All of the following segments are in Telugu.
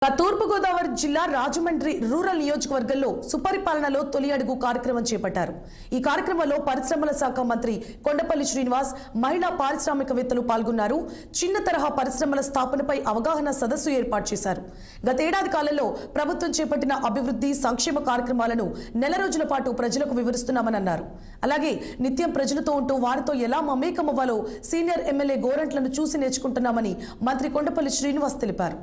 తూర్పు గోదావరి జిల్లా రాజమండ్రి రూరల్ నియోజకవర్గంలో సుపరిపాలనలో తొలి అడుగు కార్యక్రమం చేపట్టారు। ఈ కార్యక్రమంలో పరిశ్రమల శాఖ మంత్రి కొండపల్లి శ్రీనివాస్, మహిళా పారిశ్రామికవేత్తలు పాల్గొన్నారు। చిన్న తరహా పరిశ్రమల స్థాపనపై అవగాహన సదస్సు ఏర్పాటు చేశారు। గతేడాది కాలంలో ప్రభుత్వం చేపట్టిన అభివృద్ధి సంక్షేమ కార్యక్రమాలను నెల రోజుల పాటు ప్రజలకు వివరిస్తున్నామని అన్నారు। అలాగే నిత్యం ప్రజలతో ఉంటూ వారితో ఎలా మమేకమవ్వాలో సీనియర్ ఎమ్మెల్యే గోరంట్లను చూసి నేర్చుకుంటున్నామని మంత్రి కొండపల్లి శ్రీనివాస్ తెలిపారు।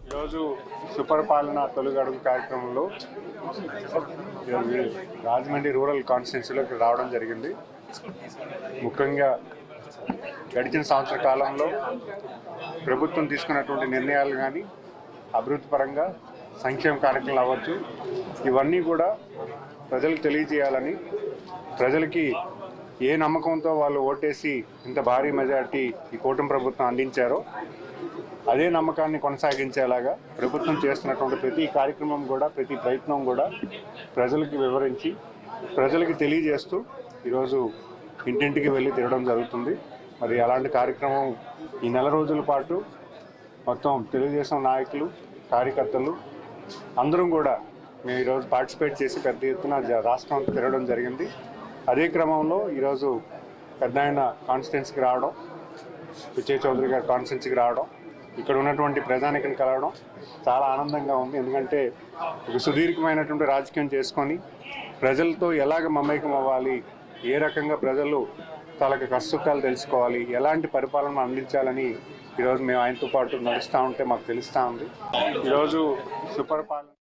ఈరోజు సుపరిపాలన తొలి అడుగు కార్యక్రమంలో రాజమండ్రి రూరల్ కాన్స్టిట్యున్సీలోకి రావడం జరిగింది। ముఖ్యంగా గడిచిన సంవత్సర కాలంలో ప్రభుత్వం తీసుకున్నటువంటి నిర్ణయాలు కానీ అభివృద్ధి పరంగా సంక్షేమ కార్యక్రమాలు అవ్వచ్చు, ఇవన్నీ కూడా ప్రజలకు తెలియజేయాలని, ప్రజలకి ఏ నమ్మకంతో వాళ్ళు ఓటేసి ఇంత భారీ మెజార్టీ ఈ కూటమి ప్రభుత్వం అందించారో అదే నమ్మకాన్ని కొనసాగించేలాగా ప్రభుత్వం చేస్తున్నటువంటి ప్రతి కార్యక్రమం కూడా, ప్రతి ప్రయత్నం కూడా ప్రజలకి వివరించి ప్రజలకి తెలియజేస్తూ ఈరోజు ఇంటింటికి వెళ్ళి తిరగడం జరుగుతుంది। మరి అలాంటి కార్యక్రమం ఈ నెల రోజుల పాటు మొత్తం తెలుగుదేశం నాయకులు, కార్యకర్తలు అందరం కూడా మేము ఈరోజు పార్టిసిపేట్ చేసి పెద్ద ఎత్తున రాష్ట్రం అంతా తిరగడం జరిగింది। అదే క్రమంలో ఈరోజు పెద్ద ఆయన కాన్స్టిట్యున్సీకి రావడం, విజయ్ చౌదరి గారి కాన్స్టిట్యున్సీకి రావడం, ఇక్కడ ఉన్నటువంటి ప్రజానికని కలవడం చాలా ఆనందంగా ఉంది। ఎందుకంటే ఒక సుదీర్ఘమైనటువంటి రాజకీయం చేసుకొని ప్రజలతో ఎలాగ మమేకం అవ్వాలి, ఏ రకంగా ప్రజలు తనకు కష్టసుఖాలు తెలుసుకోవాలి, ఎలాంటి పరిపాలన అందించాలని ఈరోజు మేము ఆయనతో పాటు నడుస్తూ ఉంటే మాకు తెలుస్తూ ఉంది। ఈరోజు సుపరిపాలన